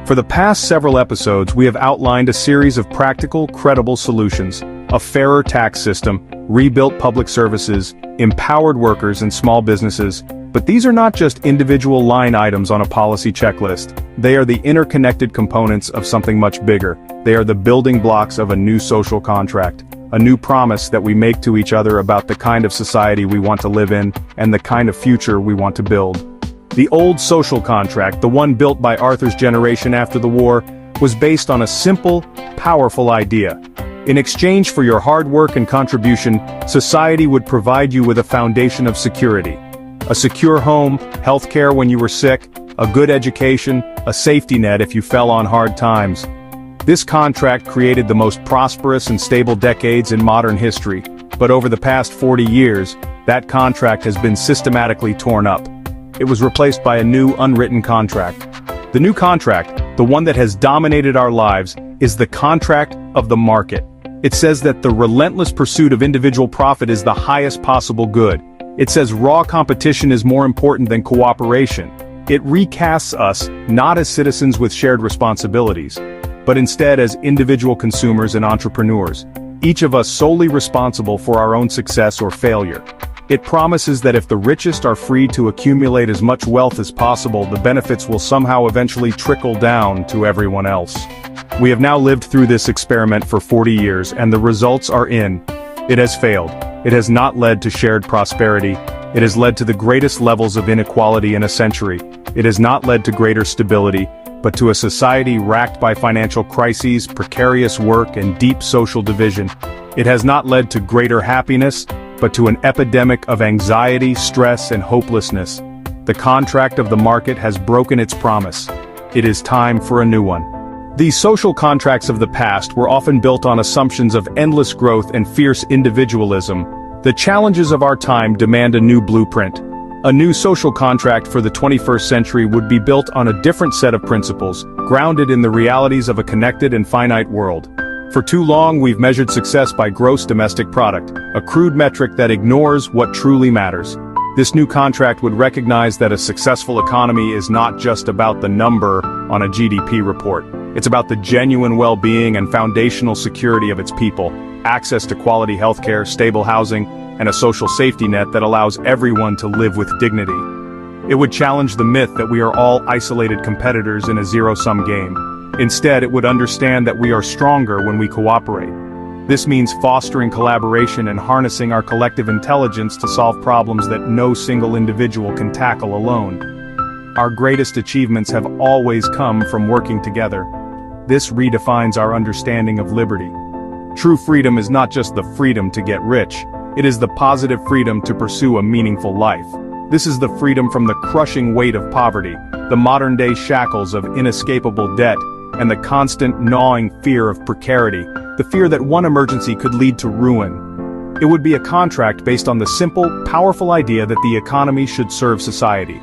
For the past several episodes, we have outlined a series of practical, credible solutions: a fairer tax system, rebuilt public services, empowered workers and small businesses. But these are not just individual line items on a policy checklist. They are the interconnected components of something much bigger. They are the building blocks of a new social contract, a new promise that we make to each other about the kind of society we want to live in and the kind of future we want to build. The old social contract, the one built by Arthur's generation after the war, was based on a simple, powerful idea. In exchange for your hard work and contribution, society would provide you with a foundation of security. A secure home, healthcare when you were sick, a good education, a safety net if you fell on hard times. This contract created the most prosperous and stable decades in modern history, but over the past 40 years, that contract has been systematically torn up. It was replaced by a new unwritten contract. The new contract, the one that has dominated our lives, is the contract of the market. It says that the relentless pursuit of individual profit is the highest possible good. It says raw competition is more important than cooperation. It recasts us, not as citizens with shared responsibilities, but instead as individual consumers and entrepreneurs, each of us solely responsible for our own success or failure. It promises that if the richest are free to accumulate as much wealth as possible, the benefits will somehow eventually trickle down to everyone else. We have now lived through this experiment for 40 years, and the results are in. It has failed. It has not led to shared prosperity. It has led to the greatest levels of inequality in a century. It has not led to greater stability, but to a society racked by financial crises, precarious work, and deep social division. It has not led to greater happiness, but to an epidemic of anxiety, stress, and hopelessness. The contract of the market has broken its promise. It is time for a new one. These social contracts of the past were often built on assumptions of endless growth and fierce individualism. The challenges of our time demand a new blueprint. A new social contract for the 21st century would be built on a different set of principles, grounded in the realities of a connected and finite world. For too long, we've measured success by gross domestic product, a crude metric that ignores what truly matters. This new contract would recognize that a successful economy is not just about the number on a GDP report. It's about the genuine well-being and foundational security of its people, access to quality healthcare, stable housing, and a social safety net that allows everyone to live with dignity. It would challenge the myth that we are all isolated competitors in a zero-sum game. Instead, it would understand that we are stronger when we cooperate. This means fostering collaboration and harnessing our collective intelligence to solve problems that no single individual can tackle alone. Our greatest achievements have always come from working together. This redefines our understanding of liberty. True freedom is not just the freedom to get rich, it is the positive freedom to pursue a meaningful life. This is the freedom from the crushing weight of poverty, the modern-day shackles of inescapable debt, and the constant gnawing fear of precarity, the fear that one emergency could lead to ruin. It would be a contract based on the simple, powerful idea that the economy should serve society.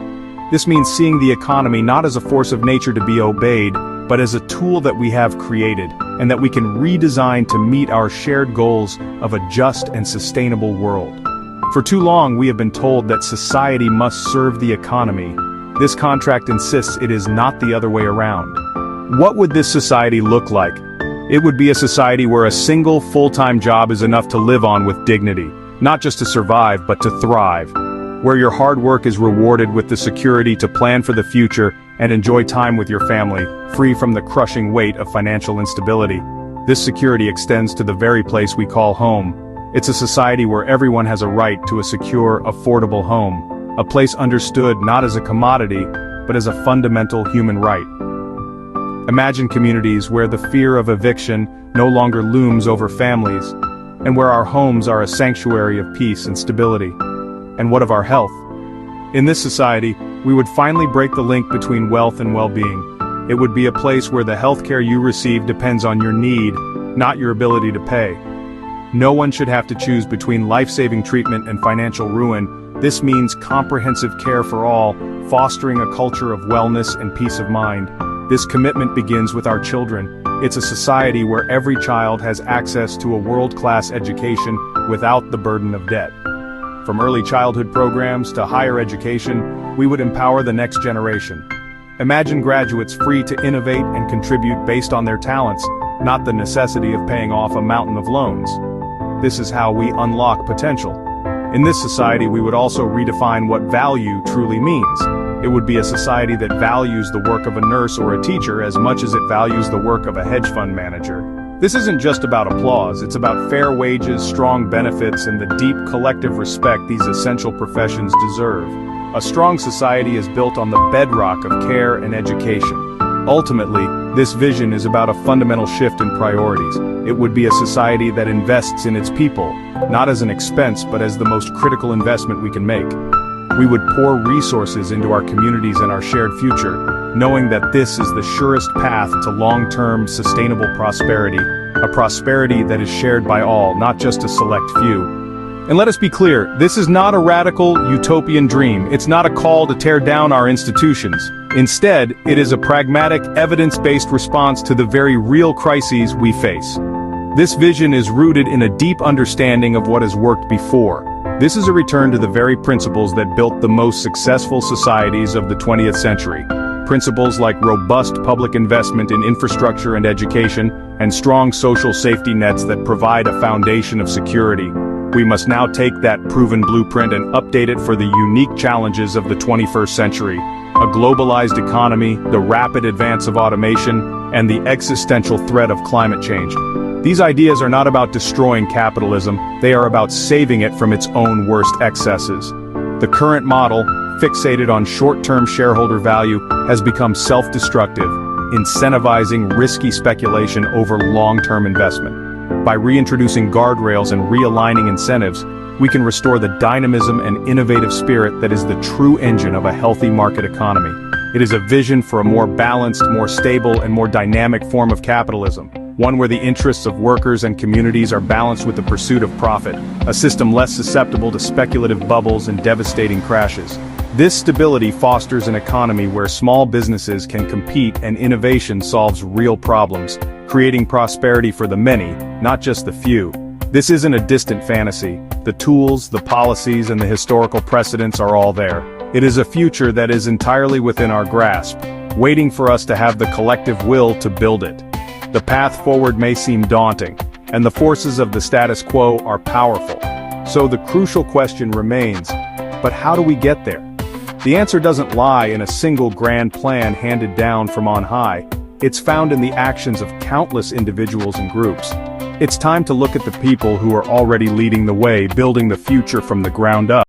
This means seeing the economy not as a force of nature to be obeyed, but as a tool that we have created, and that we can redesign to meet our shared goals of a just and sustainable world. For too long, we have been told that society must serve the economy. This contract insists it is not the other way around. What would this society look like? It would be a society where a single full-time job is enough to live on with dignity, not just to survive, but to thrive. Where your hard work is rewarded with the security to plan for the future and enjoy time with your family, free from the crushing weight of financial instability. This security extends to the very place we call home. It's a society where everyone has a right to a secure, affordable home, a place understood not as a commodity, but as a fundamental human right. Imagine communities where the fear of eviction no longer looms over families, and where our homes are a sanctuary of peace and stability. And what of our health? In this society, we would finally break the link between wealth and well-being. It would be a place where the healthcare you receive depends on your need, not your ability to pay. No one should have to choose between life-saving treatment and financial ruin. This means comprehensive care for all, fostering a culture of wellness and peace of mind. This commitment begins with our children. It's a society where every child has access to a world-class education without the burden of debt. From early childhood programs to higher education, we would empower the next generation. Imagine graduates free to innovate and contribute based on their talents, not the necessity of paying off a mountain of loans. This is how we unlock potential. In this society, we would also redefine what value truly means. It would be a society that values the work of a nurse or a teacher as much as it values the work of a hedge fund manager. This isn't just about applause, it's about fair wages, strong benefits, and the deep collective respect these essential professions deserve. A strong society is built on the bedrock of care and education. Ultimately, this vision is about a fundamental shift in priorities. It would be a society that invests in its people, not as an expense but as the most critical investment we can make. We would pour resources into our communities and our shared future, knowing that this is the surest path to long-term, sustainable prosperity, a prosperity that is shared by all, not just a select few. And let us be clear, this is not a radical, utopian dream. It's not a call to tear down our institutions. Instead, it is a pragmatic, evidence-based response to the very real crises we face. This vision is rooted in a deep understanding of what has worked before. This is a return to the very principles that built the most successful societies of the 20th century. Principles like robust public investment in infrastructure and education, and strong social safety nets that provide a foundation of security. We must now take that proven blueprint and update it for the unique challenges of the 21st century. A globalized economy, the rapid advance of automation, and the existential threat of climate change. These ideas are not about destroying capitalism, they are about saving it from its own worst excesses. The current model, fixated on short-term shareholder value, has become self-destructive, incentivizing risky speculation over long-term investment. By reintroducing guardrails and realigning incentives, we can restore the dynamism and innovative spirit that is the true engine of a healthy market economy. It is a vision for a more balanced, more stable, and more dynamic form of capitalism, one where the interests of workers and communities are balanced with the pursuit of profit, a system less susceptible to speculative bubbles and devastating crashes. This stability fosters an economy where small businesses can compete and innovation solves real problems, creating prosperity for the many, not just the few. This isn't a distant fantasy. The tools, the policies, and the historical precedents are all there. It is a future that is entirely within our grasp, waiting for us to have the collective will to build it. The path forward may seem daunting, and the forces of the status quo are powerful. So the crucial question remains, but how do we get there? The answer doesn't lie in a single grand plan handed down from on high. It's found in the actions of countless individuals and groups. It's time to look at the people who are already leading the way, building the future from the ground up.